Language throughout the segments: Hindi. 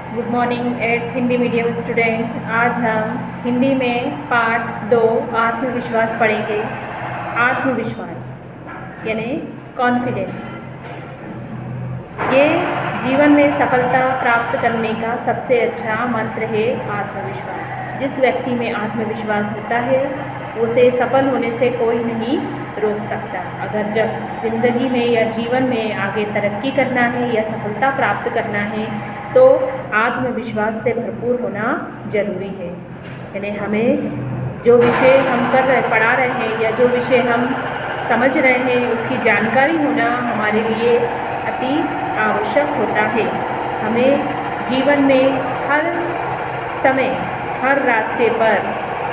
Good morning at Hindi medium student. आज हम हिंदी में पार्ट 2 आत्मविश्वास पढ़ेंगे। आत्मविश्वास यानी कॉन्फिडेंस, ये जीवन में सफलता प्राप्त करने का सबसे अच्छा मंत्र है। आत्मविश्वास, जिस व्यक्ति में आत्मविश्वास होता है उसे सफल होने से कोई नहीं रोक सकता। अगर जब जिंदगी में या जीवन में आगे तरक्की करना है या सफलता प्राप्त करना है तो आत्मविश्वास से भरपूर होना जरूरी है। यानी हमें जो विषय हम पढ़ा रहे हैं या जो विषय हम समझ रहे हैं उसकी जानकारी होना हमारे लिए अति आवश्यक होता है। हमें जीवन में हर समय, हर रास्ते पर,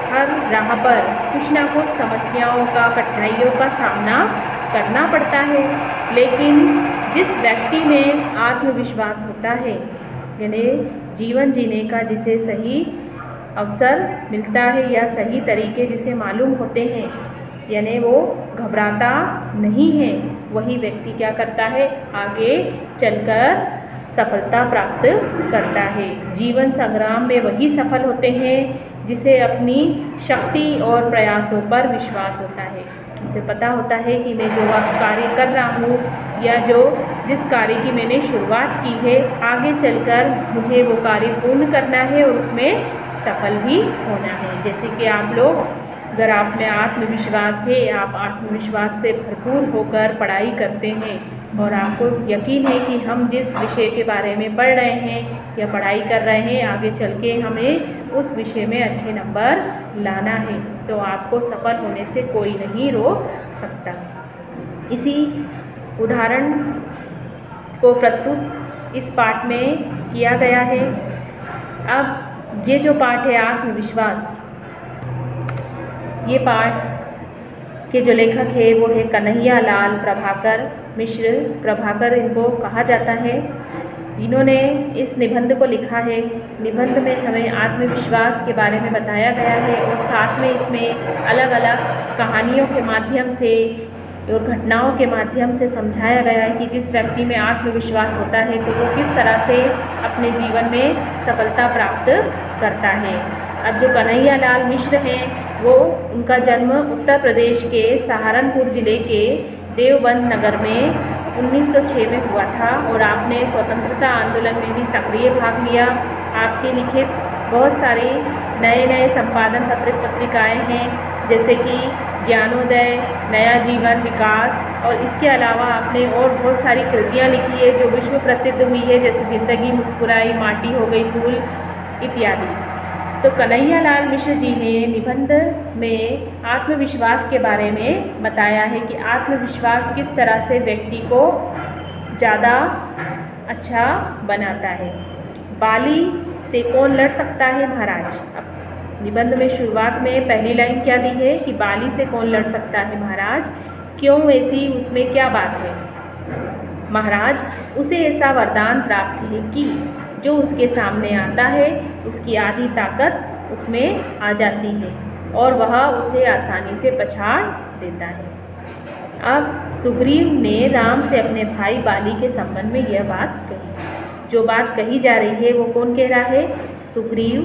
हर राह पर कुछ ना कुछ समस्याओं का, कठिनाइयों का सामना करना पड़ता है। लेकिन जिस व्यक्ति में आत्मविश्वास होता है, यानी जीवन जीने का जिसे सही अवसर मिलता है या सही तरीके जिसे मालूम होते हैं, यानी वो घबराता नहीं है, वही व्यक्ति क्या करता है, आगे चलकर सफलता प्राप्त करता है। जीवन संग्राम में वही सफल होते हैं जिसे अपनी शक्ति और प्रयासों पर विश्वास होता है। उसे पता होता है कि मैं जो कार्य कर रहा हूँ या जिस कार्य की मैंने शुरुआत की है, आगे चलकर मुझे वो कार्य पूर्ण करना है और उसमें सफल भी होना है। जैसे कि आप लोग, अगर आप में आत्मविश्वास है, आप आत्मविश्वास से भरपूर होकर पढ़ाई करते हैं और आपको यकीन है कि हम जिस विषय के बारे में पढ़ रहे हैं या पढ़ाई कर रहे हैं, आगे चल के हमें उस विषय में अच्छे नंबर लाना है, तो आपको सफल होने से कोई नहीं रोक सकता। इसी उदाहरण को प्रस्तुत इस पाठ में किया गया है। अब ये जो पाठ है आत्मविश्वास, ये पाठ के जो लेखक है वो है कन्हैया लाल प्रभाकर मिश्र। प्रभाकर इनको कहा जाता है। इन्होंने इस निबंध को लिखा है। निबंध में हमें आत्मविश्वास के बारे में बताया गया है और साथ में इसमें अलग अलग कहानियों के माध्यम से और घटनाओं के माध्यम से समझाया गया है कि जिस व्यक्ति में आत्मविश्वास होता है तो वो किस तरह से अपने जीवन में सफलता प्राप्त करता है। अब जो कन्हैया लाल मिश्र हैं, वो उनका जन्म उत्तर प्रदेश के सहारनपुर जिले के देवबंद नगर में 1906 में हुआ था और आपने स्वतंत्रता आंदोलन में भी सक्रिय भाग लिया। आपके लिखित बहुत सारे नए नए संपादन पत्रिकाएं हैं, जैसे कि ज्ञानोदय, नया जीवन, विकास, और इसके अलावा आपने और बहुत सारी कृतियां लिखी है जो विश्व प्रसिद्ध हुई है, जैसे जिंदगी मुस्कुराई, माटी हो गई फूल इत्यादि। तो कन्हैया लाल मिश्र जी ने निबंध में आत्मविश्वास के बारे में बताया है कि आत्मविश्वास किस तरह से व्यक्ति को ज़्यादा अच्छा बनाता है। बाली से कौन लड़ सकता है महाराज। अब निबंध में शुरुआत में पहली लाइन क्या दी है कि बाली से कौन लड़ सकता है महाराज, क्यों, ऐसी उसमें क्या बात है। महाराज, उसे ऐसा वरदान प्राप्त है कि जो उसके सामने आता है उसकी आधी ताकत उसमें आ जाती है और वह उसे आसानी से पछाड़ देता है। अब सुग्रीव ने राम से अपने भाई बाली के संबंध में यह बात कही। जो बात कही जा रही है वो कौन कह रहा है, सुग्रीव।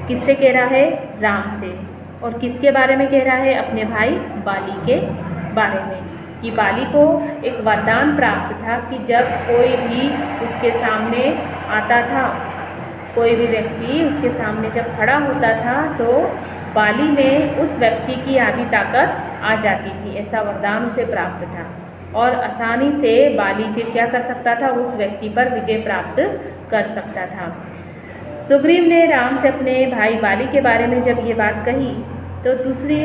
किससे कह रहा है, राम से। और किसके बारे में कह रहा है, अपने भाई बाली के बारे में, कि बाली को एक वरदान प्राप्त था कि जब कोई भी उसके सामने आता था, कोई भी व्यक्ति उसके सामने जब खड़ा होता था तो बाली में उस व्यक्ति की आधी ताकत आ जाती थी। ऐसा वरदान उसे प्राप्त था और आसानी से बाली फिर क्या कर सकता था, उस व्यक्ति पर विजय प्राप्त कर सकता था। सुग्रीव ने राम से अपने भाई बाली के बारे में जब ये बात कही तो दूसरे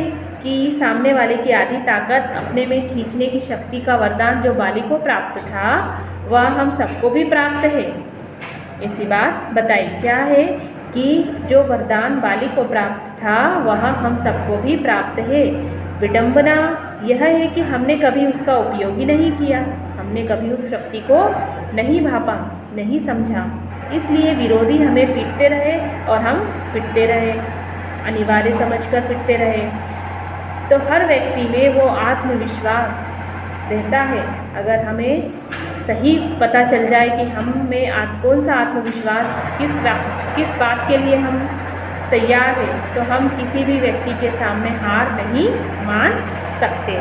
की सामने वाले की आधी ताकत अपने में खींचने की शक्ति का वरदान जो बाली को प्राप्त था वह हम सबको भी प्राप्त है। ऐसी बात बताई क्या है कि जो वरदान बाली को प्राप्त था वह हम सबको भी प्राप्त है। विडंबना यह है कि हमने कभी उसका उपयोग ही नहीं किया, हमने कभी उस शक्ति को नहीं भापा, नहीं समझा, इसलिए विरोधी हमें पीटते रहे और हम पिटते रहे, अनिवार्य समझकर पिटते रहे। तो हर व्यक्ति में वो आत्मविश्वास रहता है। अगर हमें सही पता चल जाए कि हम में कौन सा आत्मविश्वास किस बात के लिए हम तैयार है, तो हम किसी भी व्यक्ति के सामने हार नहीं मान सकते।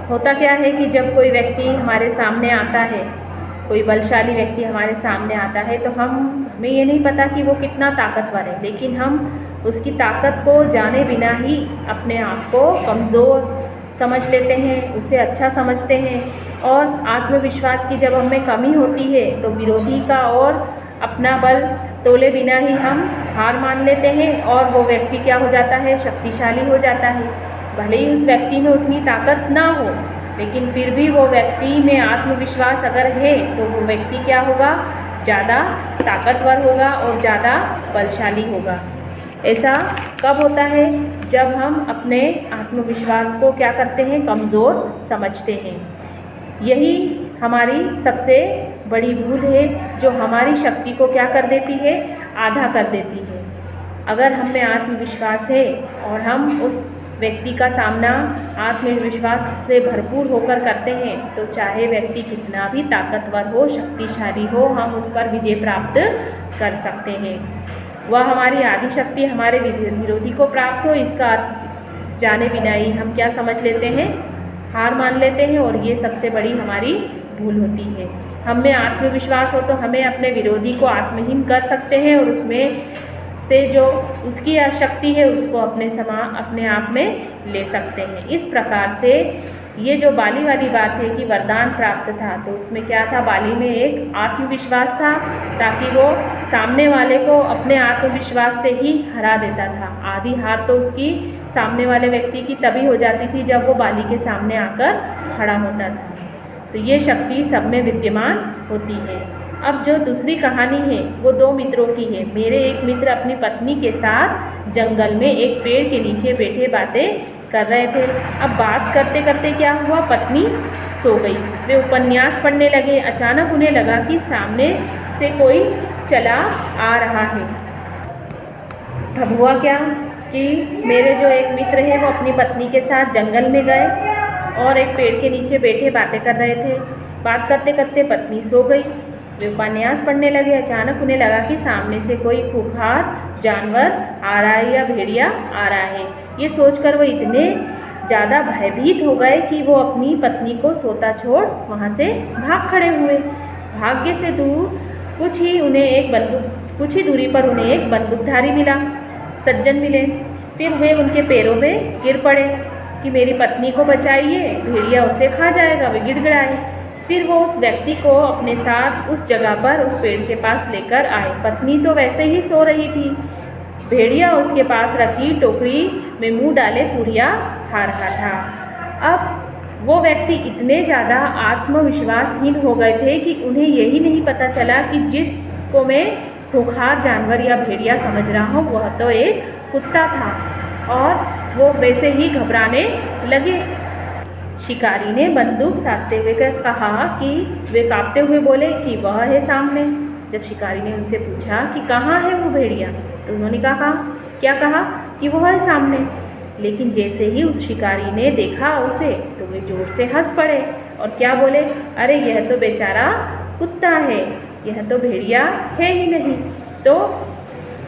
होता क्या है कि जब कोई व्यक्ति हमारे सामने आता है, कोई बलशाली व्यक्ति हमारे सामने आता है, तो हमें ये नहीं पता कि वो कितना ताकतवर है, लेकिन हम उसकी ताकत को जाने बिना ही अपने आप को कमज़ोर समझ लेते हैं, उसे अच्छा समझते हैं। और आत्मविश्वास की जब हमें कमी होती है तो विरोधी का और अपना बल तोले बिना ही हम हार मान लेते हैं और वो व्यक्ति क्या हो जाता है, शक्तिशाली हो जाता है। भले ही उस व्यक्ति में उतनी ताकत ना हो, लेकिन फिर भी वो व्यक्ति में आत्मविश्वास अगर है तो वो व्यक्ति क्या होगा, ज़्यादा ताकतवर होगा और ज़्यादा बलशाली होगा। ऐसा कब होता है, जब हम अपने आत्मविश्वास को क्या करते हैं, कमज़ोर समझते हैं। यही हमारी सबसे बड़ी भूल है जो हमारी शक्ति को क्या कर देती है, आधा कर देती है। अगर हम में आत्मविश्वास है और हम उस व्यक्ति का सामना आत्मविश्वास से भरपूर होकर करते हैं, तो चाहे व्यक्ति कितना भी ताकतवर हो, शक्तिशाली हो, हम उस पर विजय प्राप्त कर सकते हैं। वह हमारी आदि शक्ति हमारे विरोधी को प्राप्त हो, इसका अर्थ जाने बिना ही हम क्या समझ लेते हैं, हार मान लेते हैं। और ये सबसे बड़ी हमारी भूल होती है। हम में आत्मविश्वास हो तो हमें अपने विरोधी को आत्महीन कर सकते हैं और उसमें से जो उसकी शक्ति है उसको अपने आप में ले सकते हैं। इस प्रकार से ये जो बाली वाली बात है कि वरदान प्राप्त था, तो उसमें क्या था, बाली में एक आत्मविश्वास था ताकि वो सामने वाले को अपने आत्मविश्वास से ही हरा देता था। आधी हार तो उसकी सामने वाले व्यक्ति की तभी हो जाती थी जब वो बाली के सामने आकर खड़ा होता था। तो ये शक्ति सब में विद्यमान होती है। अब जो दूसरी कहानी है वो दो मित्रों की है। मेरे एक मित्र अपनी पत्नी के साथ जंगल में एक पेड़ के नीचे बैठे बातें कर रहे थे। अब बात करते करते क्या हुआ, पत्नी सो गई। वे उपन्यास पढ़ने लगे। अचानक उन्हें लगा कि सामने से कोई चला आ रहा है। अब हुआ क्या कि मेरे जो एक मित्र है वो अपनी पत्नी के साथ जंगल में गए और एक पेड़ के नीचे बैठे बातें कर रहे थे। बात करते करते पत्नी सो गई। वे उपन्यास पढ़ने लगे। अचानक उन्हें लगा कि सामने से कोई खूंखार जानवर आ रहा है या भेड़िया आ रहा है। ये सोचकर वो इतने ज़्यादा भयभीत हो गए कि वो अपनी पत्नी को सोता छोड़ वहाँ से भाग खड़े हुए। भाग्य से दूर कुछ ही दूरी पर उन्हें एक बंदूकधारी मिला, सज्जन मिले। फिर वे उनके पैरों में गिर पड़े कि मेरी पत्नी को बचाइए, भेड़िया उसे खा जाएगा। वे गिड़गिड़ाए। फिर वो उस व्यक्ति को अपने साथ उस जगह पर, उस पेड़ के पास लेकर आए। पत्नी तो वैसे ही सो रही थी। भेड़िया उसके पास रखी टोकरी में मुंह डाले पूड़ियाँ खा रहा था। अब वो व्यक्ति इतने ज़्यादा आत्मविश्वासहीन हो गए थे कि उन्हें यही नहीं पता चला कि जिसको मैं खूंखार जानवर या भेड़िया समझ रहा हूँ वह तो एक कुत्ता था। और वो वैसे ही घबराने लगे। शिकारी ने बंदूक साधते हुए कहा कि वे कांपते हुए बोले कि वह है सामने। जब शिकारी ने उनसे पूछा कि कहाँ है वो भेड़िया, तो उन्होंने कहा कि वह है सामने। लेकिन जैसे ही उस शिकारी ने देखा उसे, तो वे जोर से हंस पड़े और क्या बोले, अरे यह तो बेचारा कुत्ता है, यह तो भेड़िया है ही नहीं। तो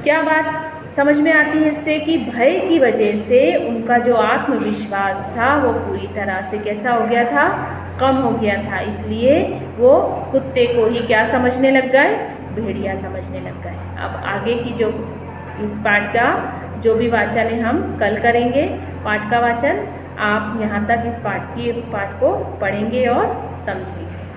क्या बात समझ में आती है इससे कि भय की वजह से उनका जो आत्मविश्वास था वो पूरी तरह से कैसा हो गया था, कम हो गया था। इसलिए वो कुत्ते को ही क्या समझने लग गए, भेड़िया समझने लग गए। अब आगे की जो इस पाठ का जो भी वाचन है हम कल करेंगे। पाठ का वाचन आप यहाँ तक इस पाठ को पढ़ेंगे और समझेंगे।